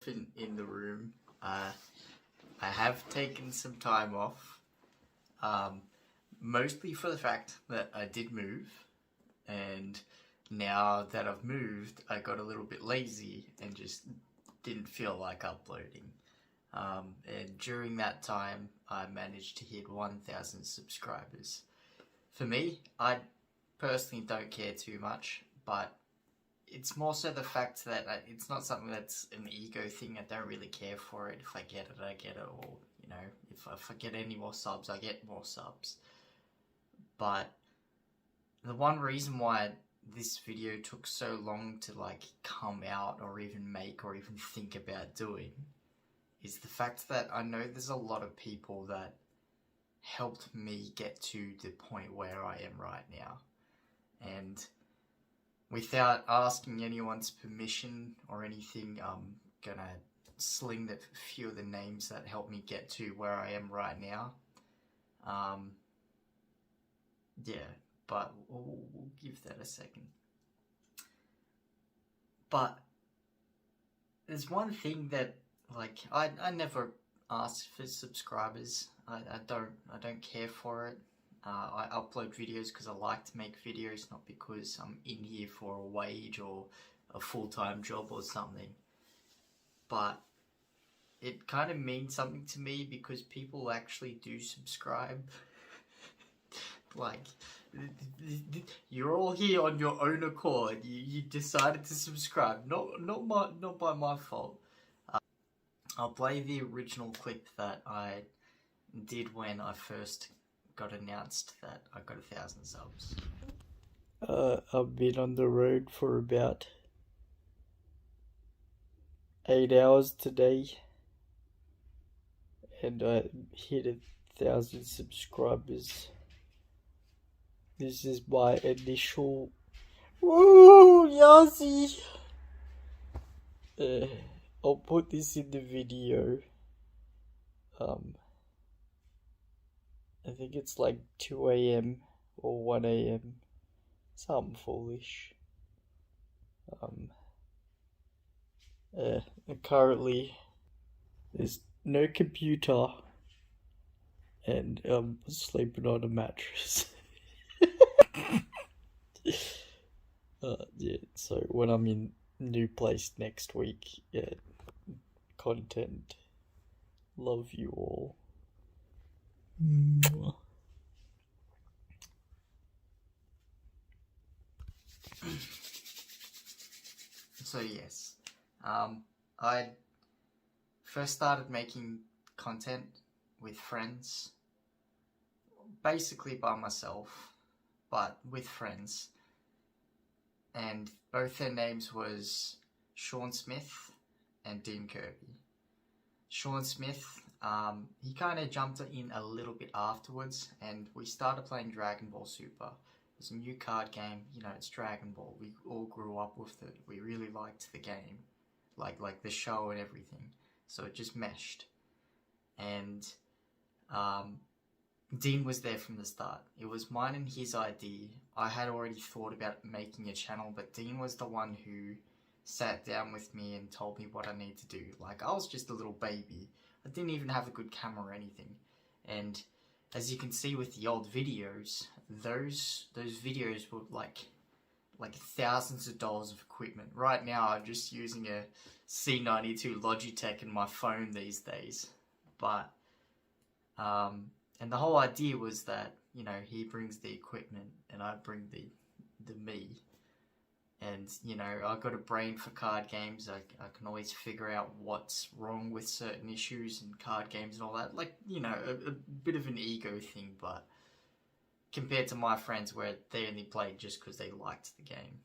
in the room. I have taken some time off, mostly for the fact that I did move, and now that I've moved, I got a little bit lazy and just didn't feel like uploading. And during that time, I managed to hit 1,000 subscribers. For me, I personally don't care too much, but it's more so the fact that it's not something that's an ego thing. I don't really care for it. If I get it, I get it. Or, you know, if I get any more subs, I get more subs. But the one reason why this video took so long to come out or even make or even think about doing is the fact that I know there's a lot of people that helped me get to the point where I am right now. And without asking anyone's permission or anything, I'm gonna sling the few of the names that helped me get to where I am right now. Yeah, but we'll give that a second. But there's one thing that I never ask for subscribers. I don't care for it. I upload videos because I like to make videos, not because I'm in here for a wage or a full-time job or something. But it kind of means something to me because people actually do subscribe. You're all here on your own accord. You decided to subscribe. Not by my fault. I'll play the original clip that I did when I first got announced that I got 1,000 subs. I've been on the road for about 8 hours today, and I hit 1,000 subscribers. This is my initial. Woo, Yazi! I'll put this in the video. I think it's like 2 a.m. or 1 a.m. Something foolish. Currently there's no computer and I'm sleeping on a mattress. Yeah, so when I'm in new place next week, yeah, content. Love you all. So yes, I first started making content with friends, basically by myself, but with friends, and both their names was Sean Smith and Dean Kirby. Sean Smith, he kind of jumped in a little bit afterwards, and we started playing Dragon Ball Super. It's a new card game, you know, it's Dragon Ball. We all grew up with it. We really liked the game, like the show and everything. So it just meshed. And Dean was there from the start. It was mine and his idea. I had already thought about making a channel, but Dean was the one who sat down with me and told me what I need to do. I was just a little baby. I didn't even have a good camera or anything. And as you can see with the old videos, those videos were like thousands of dollars of equipment. Right now I'm just using a C92 Logitech in my phone these days. But and the whole idea was that, you know, he brings the equipment and I bring the me. And, you know, I've got a brain for card games. I can always figure out what's wrong with certain issues in card games and all that. You know, a bit of an ego thing, but compared to my friends where they only played just because they liked the game.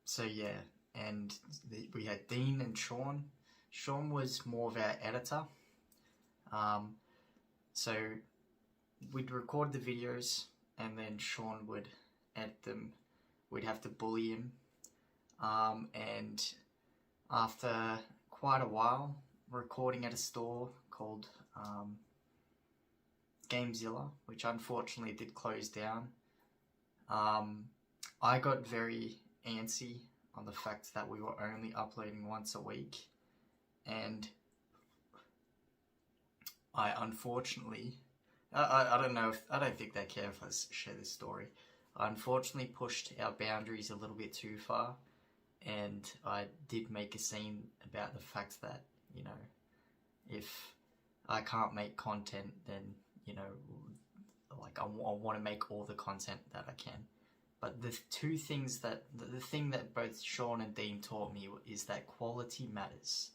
So yeah, and we had Dean and Sean. Sean was more of our editor. So we'd record the videos and then Sean would edit them. We'd have to bully him. And after quite a while, recording at a store called Gamezilla, which unfortunately did close down, I got very antsy on the fact that we were only uploading once a week, and I unfortunately, I don't know if, I don't think they care if I share this story. I unfortunately pushed our boundaries a little bit too far, and I did make a scene about the fact that, you know, if I can't make content, then, you know, like I want to make all the content that I can. But the two things that, the thing that both Sean and Dean taught me is that quality matters.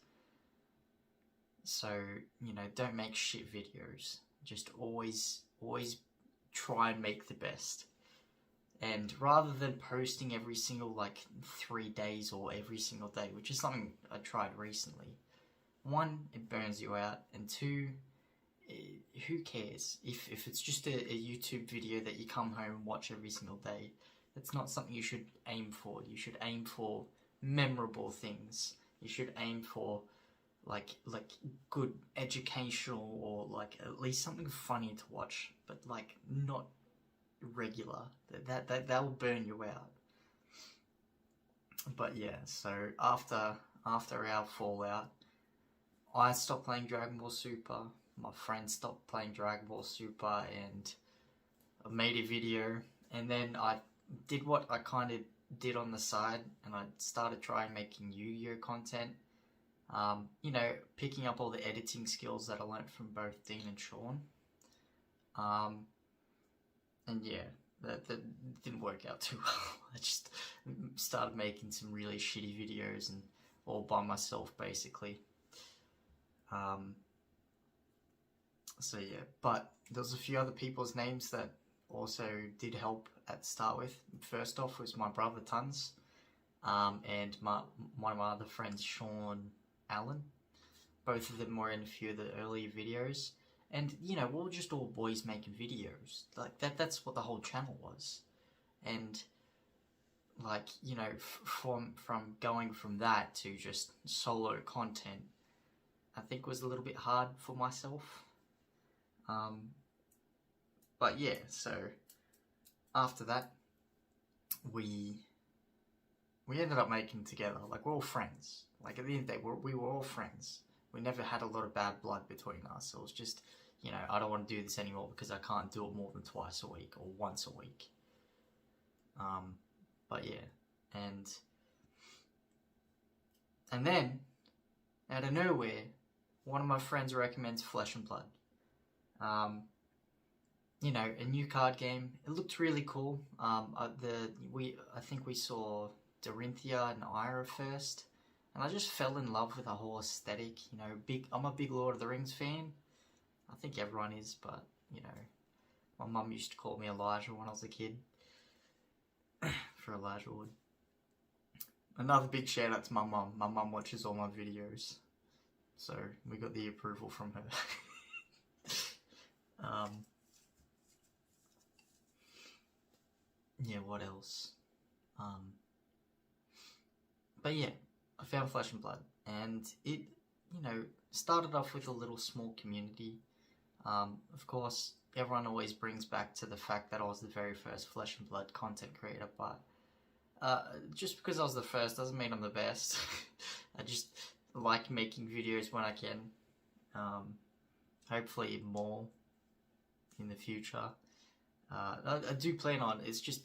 So, you know, don't make shit videos. Just always try and make the best. And rather than posting every single, like, 3 days or every single day, which is something I tried recently, one, it burns you out, and two, who cares? If it's just a YouTube video that you come home and watch every single day, that's not something you should aim for. You should aim for memorable things. You should aim for like good educational, or like at least something funny to watch, but like not regular. That will burn you out. But yeah, so after our fallout, I stopped playing Dragon Ball Super. My friend stopped playing Dragon Ball Super, and I made a video, and then I did what I kind of did on the side, and I started trying making Yu-Gi-Oh content. You know, picking up all the editing skills that I learned from both Dean and Sean. And yeah, that didn't work out too well. I just started making some really shitty videos, and all by myself, basically. So yeah, but there was a few other people's names that also did help at the start with. First off was my brother Tons, and one of my other friends, Sean Allen. Both of them were in a few of the earlier videos, and you know, we're just all boys making videos. Like that's what the whole channel was. And like, you know, from going from that to just solo content, I think was a little bit hard for myself. But yeah, so after that, we ended up making together. Like, we're all friends. Like, at the end of the day, we were all friends. We never had a lot of bad blood between us. It was just, you know, I don't want to do this anymore because I can't do it more than twice a week or once a week. But yeah, and then out of nowhere, one of my friends recommends Flesh and Blood. You know, a new card game. It looked really cool. I think we saw Dorinthia and Ira first, and I just fell in love with the whole aesthetic. You know, I'm a big Lord of the Rings fan. I think everyone is, but you know, my mum used to call me Elijah when I was a kid for Elijah Wood. Another big shout out to my mum. My mum watches all my videos, so we got the approval from her. Yeah, what else? But yeah, I found Flesh and Blood, and it, you know, started off with a little small community. Of course, everyone always brings back to the fact that I was the very first Flesh and Blood content creator, but just because I was the first doesn't mean I'm the best. I just like making videos when I can. Hopefully more in the future. I do plan on, it's just,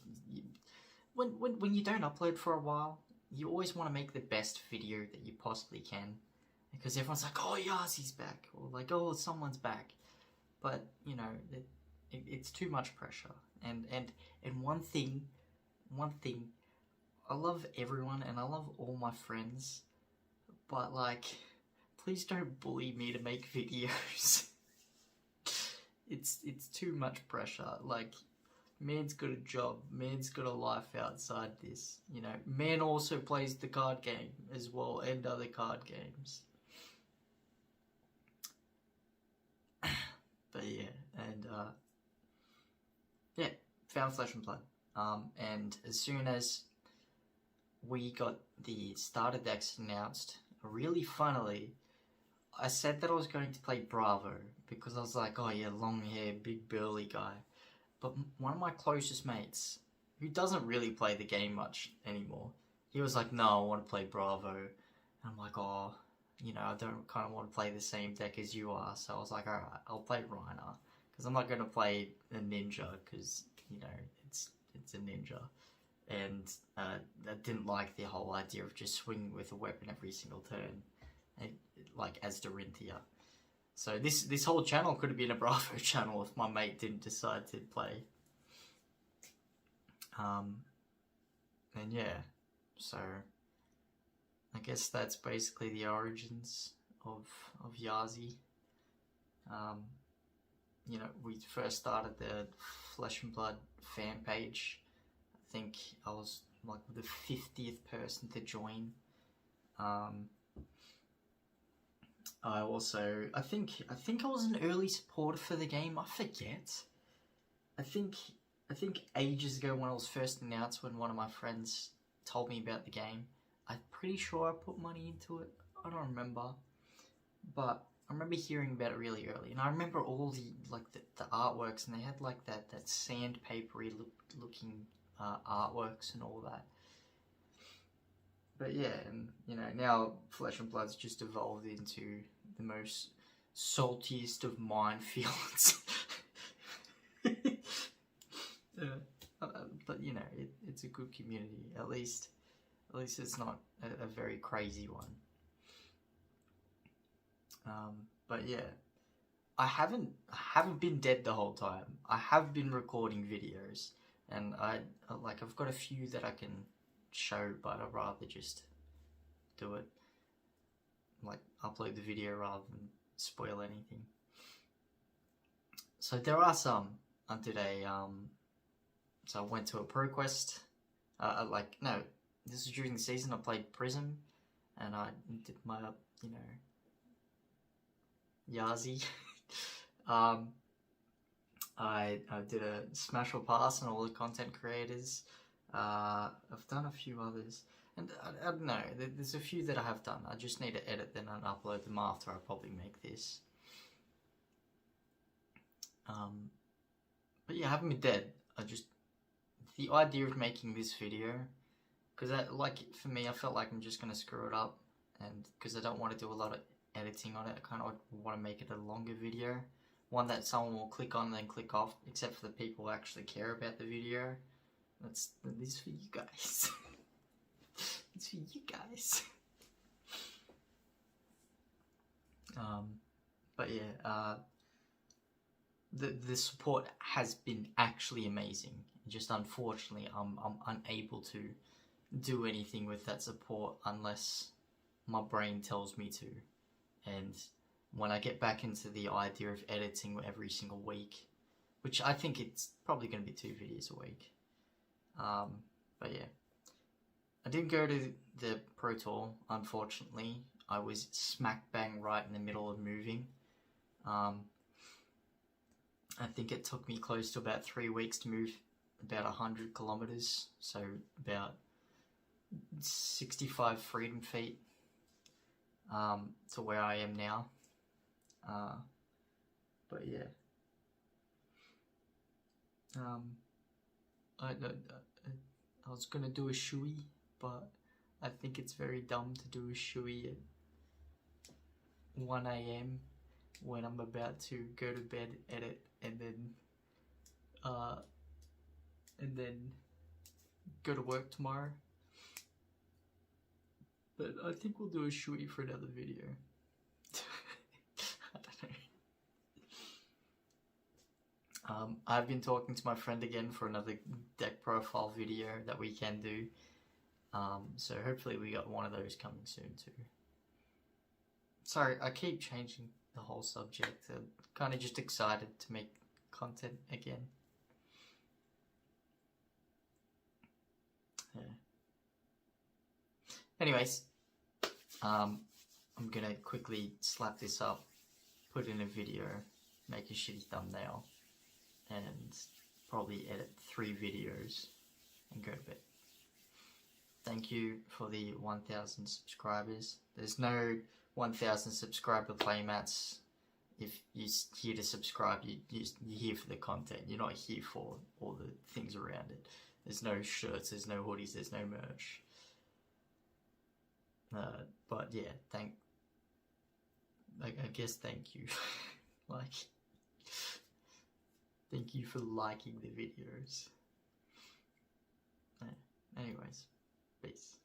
when you don't upload for a while, you always want to make the best video that you possibly can, because everyone's like, oh yes, he's back, or like, oh, someone's back. But you know, it's too much pressure. And one thing, I love everyone and I love all my friends, but like, please don't bully me to make videos. It's too much pressure. Like, man's got a job, man's got a life outside this, you know. Man also plays the card game as well, and other card games. But yeah, and yeah, found Flesh and Blood. And as soon as we got the starter decks announced, really funnily, I said that I was going to play Bravo, because I was like, oh yeah, long hair, big burly guy. But one of my closest mates, who doesn't really play the game much anymore, he was like, no, I want to play Bravo. And I'm like, oh, you know, I don't kind of want to play the same deck as you are. So I was like, alright, I'll play Reiner. Because I'm not going to play a ninja, because, you know, it's a ninja. And I didn't like the whole idea of just swinging with a weapon every single turn, like as Dorinthia. So this whole channel could have been a Bravo channel if my mate didn't decide to play. And yeah, so I guess that's basically the origins of Yazi. You know, we first started the Flesh and Blood fan page. I think I was like the 50th person to join. I also, I think I was an early supporter for the game. I forget. I think ages ago when it was first announced, when one of my friends told me about the game, I'm pretty sure I put money into it. I don't remember, but I remember hearing about it really early, and I remember all the artworks, and they had like that sandpapery looking artworks and all that. But yeah, and you know, now Flesh and Blood's just evolved into the most saltiest of minefields. But you know, it's a good community. At least it's not a very crazy one. But yeah, I haven't been dead the whole time. I have been recording videos, and I've got a few that I can show, but I'd rather just do it, like upload the video rather than spoil anything. So there are some. I did a so I went to a ProQuest. This was during the season. I played Prism, and I did my Yazi. I did a Smash or Pass on all the content creators. I've done a few others, and I don't know, there's a few that I have done. I just need to edit them and upload them after I probably make this. But yeah, I haven't been dead. The idea of making this video, because for me, I felt like I'm just gonna screw it up, and because I don't want to do a lot of editing on it, I kind of want to make it a longer video, one that someone will click on and then click off, except for the people who actually care about the video. This is for you guys. It's for you guys. But yeah, the support has been actually amazing. Just unfortunately, I'm unable to do anything with that support unless my brain tells me to. And when I get back into the idea of editing every single week, which I think it's probably going to be 2 videos a week. But yeah, I didn't go to the Pro Tour, unfortunately. I was smack bang right in the middle of moving. I think it took me close to about 3 weeks to move about 100 kilometers, so about 65 freedom feet to where I am now. But yeah, I was gonna do a shui, but I think it's very dumb to do a shui at 1 AM when I'm about to go to bed, edit, and then go to work tomorrow. But I think we'll do a shui for another video. I don't know. I've been talking to my friend again for another deck profile video that we can do. So hopefully we got one of those coming soon too. Sorry, I keep changing the whole subject. I'm kind of just excited to make content again. Yeah. Anyways, I'm gonna quickly slap this up, put in a video, make a shitty thumbnail, and probably edit 3 videos and go to bed. Thank you for the 1,000 subscribers. There's no 1,000 subscriber playmats. If you're here to subscribe, you're here for the content. You're not here for all the things around it. There's no shirts, there's no hoodies, there's no merch. But yeah, I guess thank you. Like, thank you for liking the videos. Anyways, peace.